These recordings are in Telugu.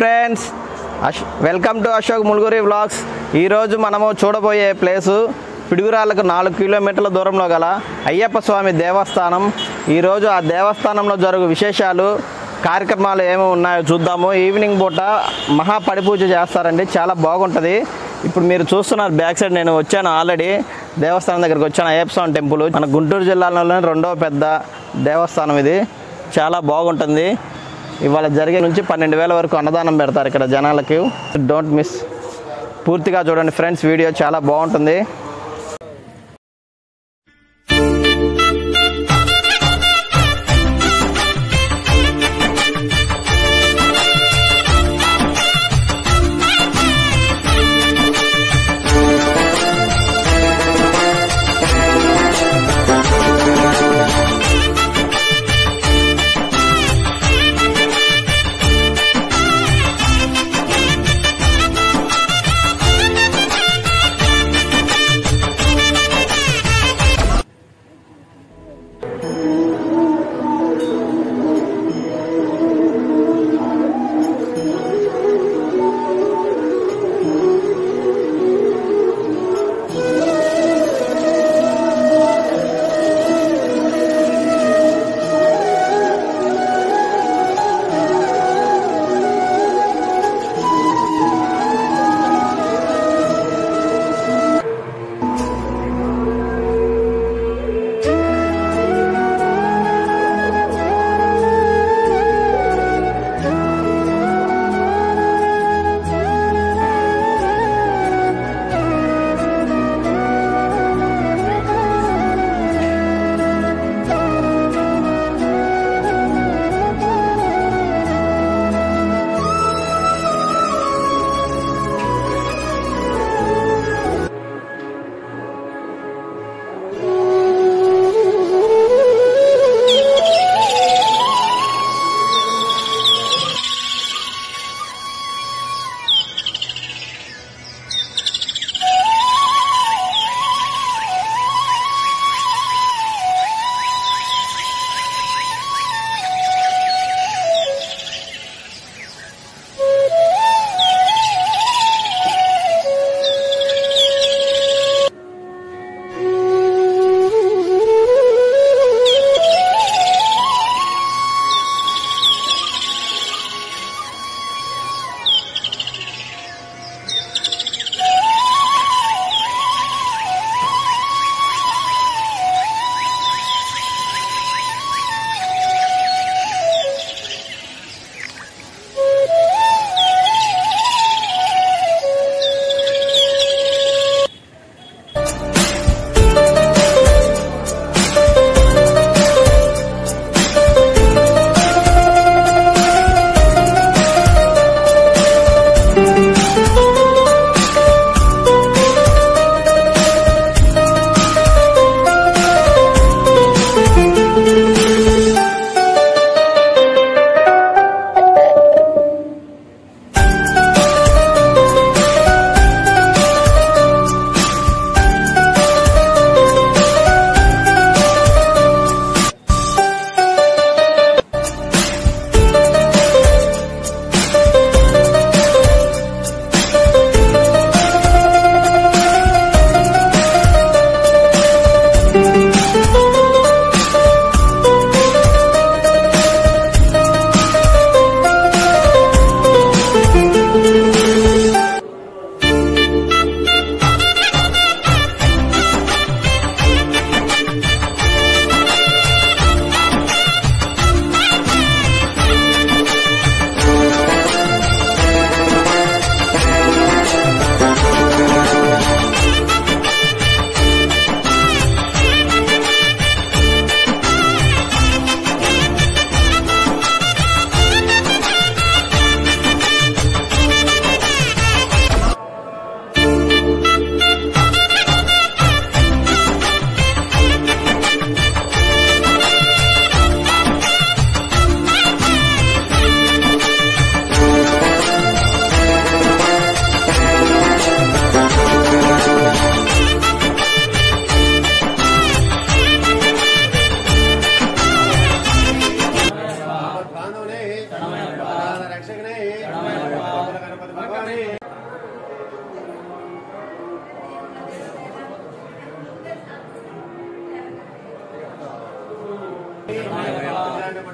Friends, welcome to Ashok Muluguri vlogs. ఈరోజు మనము చూడబోయే ప్లేసు పిడుగురాళ్ళకు 4 కిలోమీటర్ల దూరంలో గల అయ్యప్ప స్వామి దేవస్థానం. ఈరోజు ఆ దేవస్థానంలో జరుగు విశేషాలు, కార్యక్రమాలు ఏమి ఉన్నాయో చూద్దాము. ఈవినింగ్ పూట మహా పడిపూజ చేస్తారండి, చాలా బాగుంటుంది. ఇప్పుడు మీరు చూస్తున్నారు బ్యాక్ సైడ్, నేను వచ్చాను ఆల్రెడీ దేవస్థానం దగ్గరికి వచ్చాను. అయ్యప్ప స్వామి టెంపుల్ మన గుంటూరు జిల్లాలోనే 2వ పెద్ద దేవస్థానం ఇది, చాలా బాగుంటుంది. ఇవాళ జరిగే నుంచి 12,000 వరకు అన్నదానం పెడతారు ఇక్కడ జనాలకి. డోంట్ మిస్, పూర్తిగా చూడండి ఫ్రెండ్స్, వీడియో చాలా బాగుంటుంది.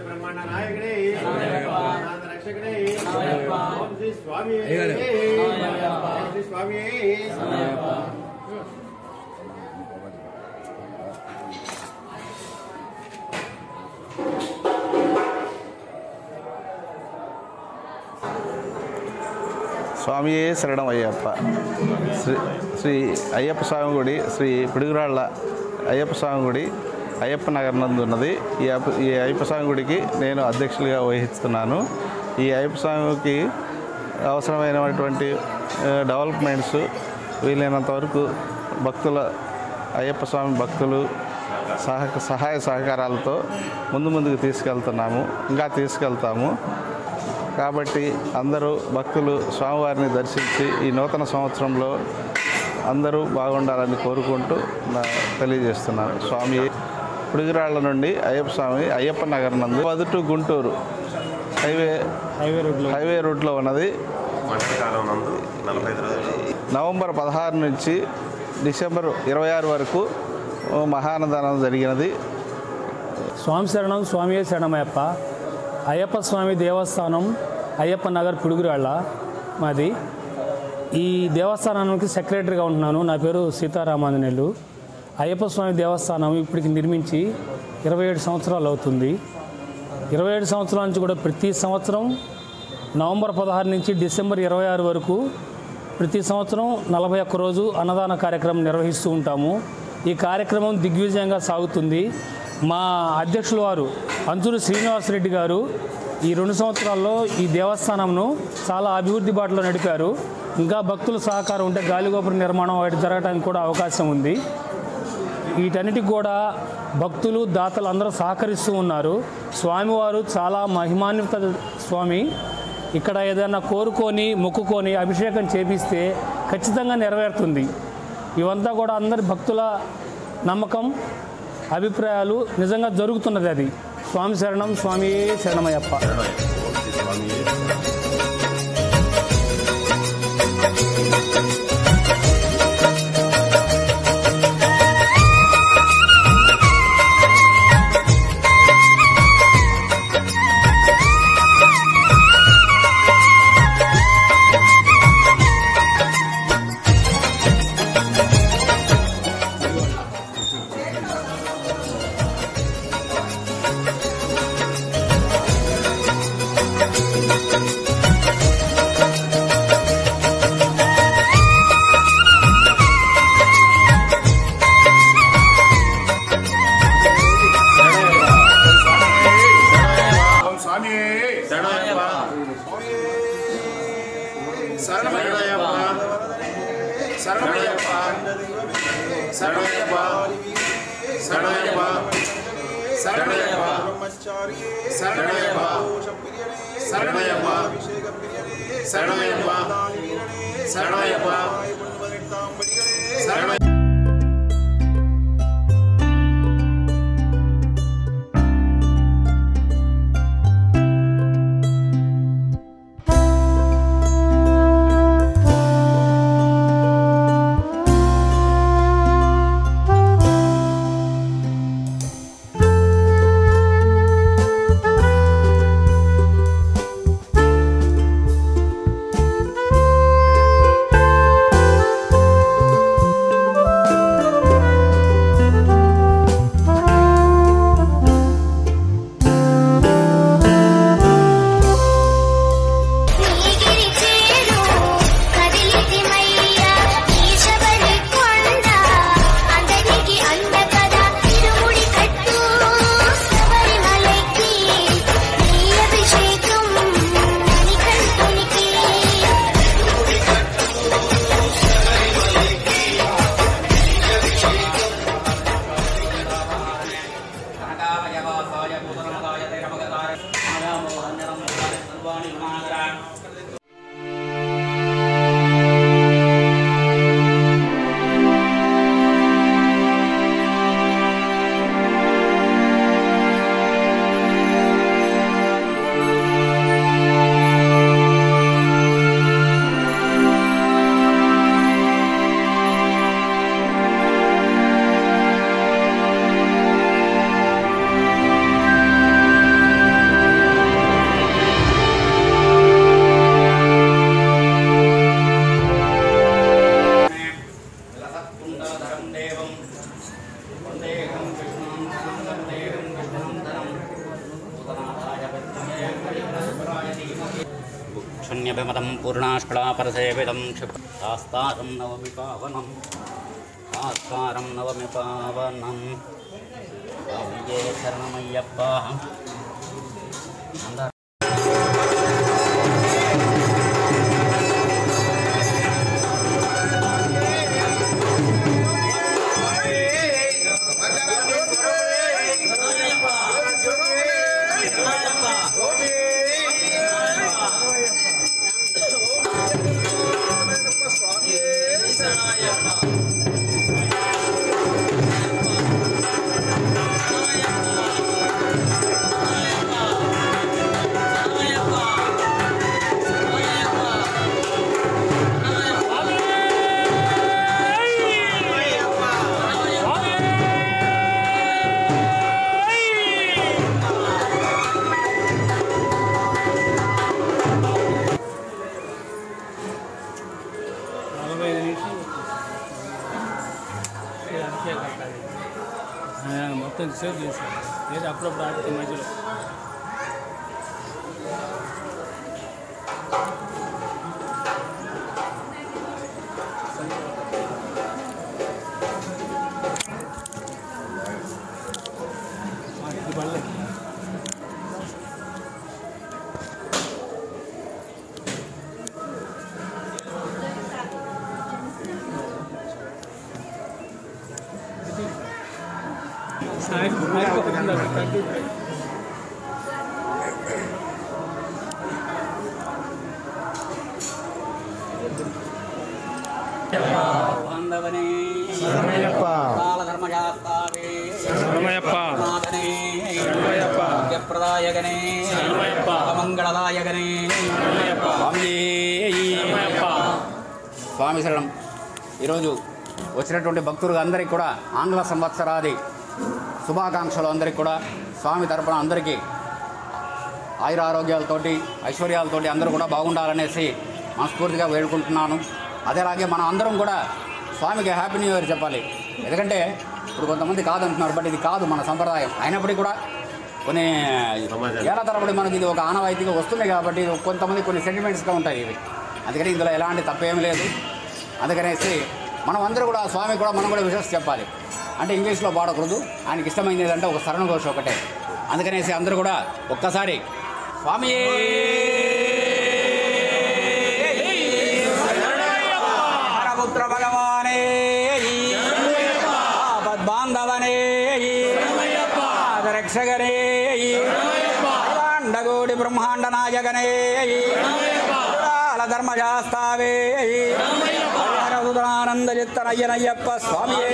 బ్రహ్మాండ నాయకుడే రక్షకుడే స్వామి స్వామి స్వామియే శరణం అయ్యప్ప. శ్రీ అయ్యప్ప స్వామి గుడి, శ్రీ పిడుగురాళ్ళ అయ్యప్ప స్వామి గుడి అయ్యప్ప నగర్ నందు ఉన్నది. ఈ అయ్యప్ప స్వామి గుడికి నేను అధ్యక్షులుగా వహిస్తున్నాను. ఈ అయ్యప్ప స్వామికి అవసరమైనటువంటి డెవలప్మెంట్స్ వీలైనంత వరకు భక్తుల అయ్యప్ప స్వామి భక్తులు సహాయ సహకారాలతో ముందుకు తీసుకెళ్తున్నాము, ఇంకా తీసుకెళ్తాము. కాబట్టి అందరూ భక్తులు స్వామివారిని దర్శించి ఈ నూతన సంవత్సరంలో అందరూ బాగుండాలని కోరుకుంటూ తెలియజేస్తున్నాను. స్వామి పిడుగురాళ్ళ నుండి అయ్యప్ప స్వామి అయ్యప్ప నగర్ నందు 10 to గుంటూరు హైవే రూట్లో ఉన్నది. నవంబర్ 16 నుంచి డిసెంబర్ 26 వరకు మహాన్నదానం జరిగినది. స్వామి శరణం, స్వామియే శరణమయ్యప్ప. అయ్యప్ప స్వామి దేవస్థానం అయ్యప్ప నగర్ పిడుగురాళ్ళ మాది. ఈ దేవస్థానానికి సెక్రటరీగా ఉంటున్నాను. నా పేరు సీతారామాంజనేయులు. అయ్యప్ప స్వామి దేవస్థానం ఇప్పటికి నిర్మించి 27 సంవత్సరాలు అవుతుంది. 27 సంవత్సరాల నుంచి కూడా ప్రతి సంవత్సరం నవంబర్ 16 నుంచి డిసెంబర్ 26 వరకు ప్రతి సంవత్సరం 41 రోజు అన్నదాన కార్యక్రమం నిర్వహిస్తూ ఉంటాము. ఈ కార్యక్రమం దిగ్విజయంగా సాగుతుంది. మా అధ్యక్షుల వారు అంచూరు శ్రీనివాసరెడ్డి గారు ఈ 2 సంవత్సరాల్లో ఈ దేవస్థానంను చాలా అభివృద్ధి బాటలో నడిపారు. ఇంకా భక్తుల సహకారం ఉంటే గాలిగోపుర నిర్మాణం వాటి జరగడానికి కూడా అవకాశం ఉంది. వీటన్నిటికి కూడా భక్తులు దాతలు అందరూ సహకరిస్తూ ఉన్నారు. స్వామివారు చాలా మహిమాన్విత స్వామి. ఇక్కడ ఏదైనా కోరుకొని మొక్కుకొని అభిషేకం చేపిస్తే ఖచ్చితంగా నెరవేరుతుంది. ఇవంతా కూడా అందరి భక్తుల నమ్మకం, అభిప్రాయాలు నిజంగా జరుగుతున్నది. అది స్వామి శరణం, స్వామియే శరణమయ్యప్ప. शून्यभिमतं पूर्णाष्कलापरसेवितं क्षिप्तास्तारं नवमि पावनं आस्कारं नवमि पावनं स्वामिये शरणमय्यप्पा మొత్తం సేవ్ చేశాను లేదా అప్పుడప్పుడు ఆడితే మధ్యలో బాంధవనే కాలధర్మశాస్త్రావే ప్రదాయగనే మంగళదాయగనే స్వామి శరణం. ఈరోజు వచ్చినటువంటి భక్తులు అందరికీ కూడా ఆంగ్ల సంవత్సరాది శుభాకాంక్షలు అందరికీ కూడా స్వామి తరపున అందరికీ ఆయురారోగ్యాలతోటి ఐశ్వర్యాలతోటి అందరూ కూడా బాగుండాలనేసి మనస్ఫూర్తిగా వేడుకుంటున్నాను. అదేలాగే మనం అందరం కూడా స్వామికి హ్యాపీ న్యూ ఇయర్ చెప్పాలి. ఎందుకంటే ఇప్పుడు కొంతమంది కాదంటున్నారు, బట్ ఇది కాదు మన సంప్రదాయం. అయినప్పటికీ కూడా కొన్ని ఏళ్ల తరబడి మనకి ఇది ఒక ఆనవాయితీగా వస్తుంది కాబట్టి కొంతమంది కొన్ని సెంటిమెంట్స్గా ఉంటాయి ఇవి. అందుకని ఇందులో ఎలాంటి తప్పేం లేదు. అందుకనేసి మనం అందరూ కూడా స్వామికి కూడా మనం కూడా విషెస్ చెప్పాలి. అంటే ఇంగ్లీష్లో పాడకూడదు, ఆయనకి ఇష్టమైంది ఏదంటే ఒక శరణ ఘోష ఒకటే. అందుకనేసి అందరూ కూడా ఒక్కసారి స్వామి హరపుత్ర భగవానే ఆపద్బాంధవనే రక్షగనే బ్రహ్మాండకోటి బ్రహ్మాండ నాయకనే ధర్మశాస్త్రావే హరరుద్రానంద చిత్తనయ్యనయ్యప్ప స్వామియే.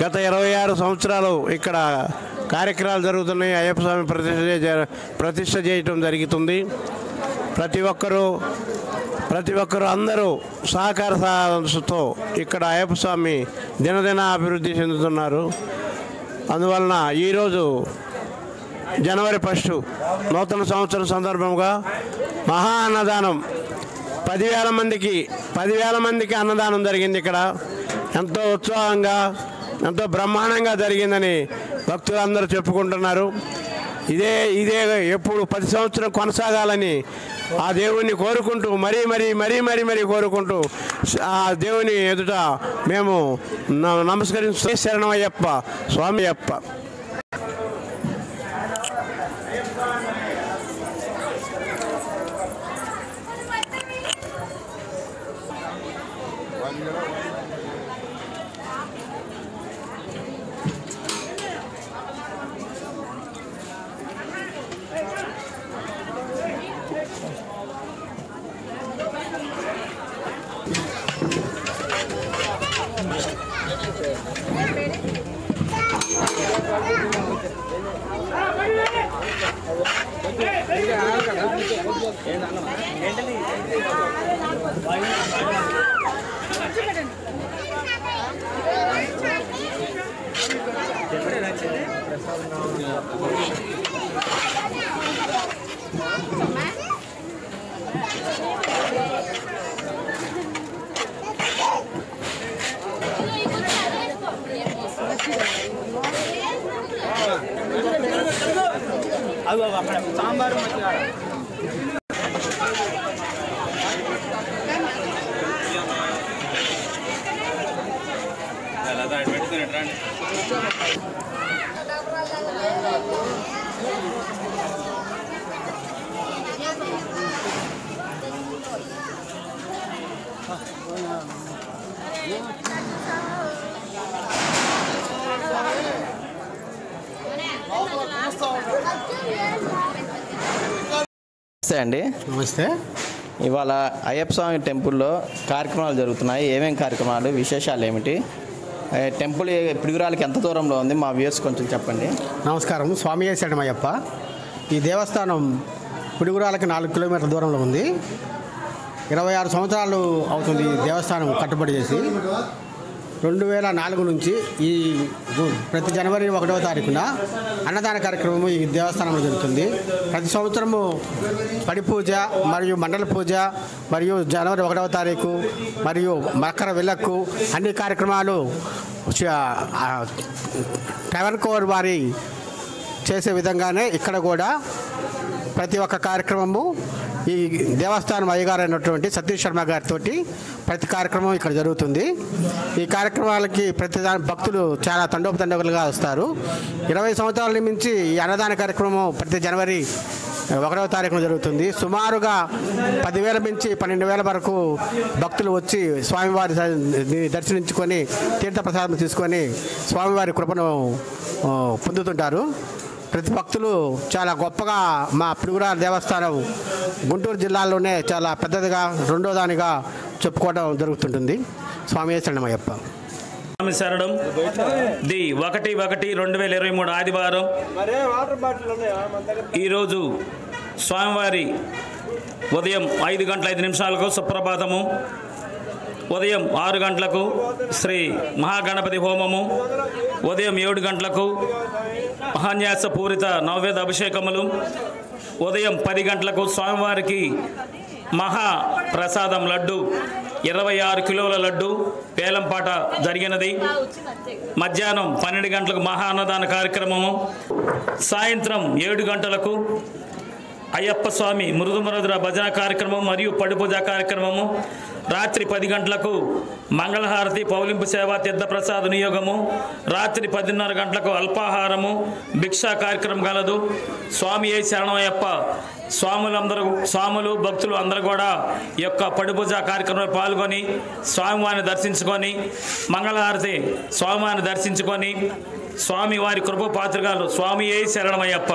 గత 26 సంవత్సరాలు ఇక్కడ కార్యక్రమాలు జరుగుతున్నాయి. అయ్యప్ప స్వామి ప్రతిష్ఠ చేయటం జరుగుతుంది. ప్రతి ఒక్కరూ అందరూ సహకారంతో ఇక్కడ అయ్యప్ప స్వామి దినదిన అభివృద్ధి చెందుతున్నారు. అందువలన ఈరోజు జనవరి 1 నూతన సంవత్సరం సందర్భంగా మహా అన్నదానం 10,000 మందికి అన్నదానం జరిగింది. ఇక్కడ ఎంతో ఉత్సాహంగా ఎంతో బ్రహ్మాండంగా జరిగిందని భక్తులందరూ చెప్పుకుంటున్నారు. ఇదే ఎప్పుడు 10 సంవత్సరం కొనసాగాలని ఆ దేవుణ్ణి కోరుకుంటూ మరీ కోరుకుంటూ ఆ దేవుని ఎదుట మేము నమస్కరిస్తూ శరణమయ్యప్ప స్వామి అయ్యప్ప. సాంబారు నమస్తే అండి. నమస్తే. ఇవాళ అయ్యప్ప స్వామి టెంపుల్లో కార్యక్రమాలు జరుగుతున్నాయి. ఏమేమి కార్యక్రమాలు, విశేషాలు ఏమిటి? టెంపుల్ పిడుగురాలకి ఎంత దూరంలో ఉంది? మా వ్యూస్ కొంచెం చెప్పండి. నమస్కారం. స్వామి శరణమయ్యప్ప. ఈ దేవస్థానం పిడుగురాలకి 4 కిలోమీటర్ల దూరంలో ఉంది. 26 సంవత్సరాలు అవుతుంది ఈ దేవస్థానం కట్టుబడి చేసి. 2004 నుంచి ఈ ప్రతి జనవరి 1వ తారీఖున అన్నదాన కార్యక్రమం ఈ దేవస్థానంలో జరుగుతుంది. ప్రతి సంవత్సరము పడి పూజ మరియు మండల పూజ మరియు జనవరి 1వ తారీఖు మరియు మకర విలక్కు అన్ని కార్యక్రమాలు ట్రావెల్ కోర్ వారి చేసే విధంగానే ఇక్కడ కూడా ప్రతి ఒక్క కార్యక్రమము ఈ దేవస్థానం అయ్యగారు అయినటువంటి సతీష్ శర్మ గారితో ప్రతి కార్యక్రమం ఇక్కడ జరుగుతుంది. ఈ కార్యక్రమాలకి ప్రతి భక్తులు చాలా తండోపతండోలుగా వస్తారు. 20 సంవత్సరాల నుంచి ఈ అన్నదాన కార్యక్రమం ప్రతి జనవరి 1వ తారీఖున జరుగుతుంది. సుమారుగా 10,000 నుంచి 12,000 వరకు భక్తులు వచ్చి స్వామివారి దర్శించుకొని తీర్థప్రసాదం తీసుకొని స్వామివారి కృపను పొందుతుంటారు. ప్రతి భక్తులు చాలా గొప్పగా మా పిడుగురాల దేవస్థానం గుంటూరు జిల్లాలోనే చాలా పెద్దదిగా రెండో దానిగా చెప్పుకోవడం జరుగుతుంటుంది. స్వామి శరణమయ్యప్ప. స్వామి శరణం. ది 1/1/2023 ఆదివారం. ఈరోజు స్వామివారి ఉదయం 5:05 సుప్రభాతము, ఉదయం 6 గంటలకు శ్రీ మహాగణపతి హోమము, ఉదయం 7 గంటలకు మహాన్యాస పూరిత నవవేద అభిషేకములు, ఉదయం 10 గంటలకు స్వామివారికి మహా ప్రసాదం లడ్డు 26 కిలోల లడ్డు వేలంపాట జరిగినది. మధ్యాహ్నం 12 గంటలకు మహా అన్నదాన కార్యక్రమము, సాయంత్రం 7 గంటలకు అయ్యప్ప స్వామి మృదుమరుద్ర భజన కార్యక్రమం మరియు పడిపూజ కార్యక్రమము, రాత్రి 10 గంటలకు మంగళహారతి పౌలింపు సేవ తీర్థప్రసాద నియోగము, రాత్రి 10:30 గంటలకు అల్పాహారము భిక్షా కార్యక్రమం కలదు. స్వామి శరణమయ్యప్ప. స్వాములు భక్తులు అందరూ కూడా ఈ యొక్క పడిపూజ కార్యక్రమంలో పాల్గొని స్వామివారిని దర్శించుకొని మంగళహారతి స్వామివారిని దర్శించుకొని స్వామివారి కృప పాత్రగాలు. స్వామి శరణమయ్యప్ప.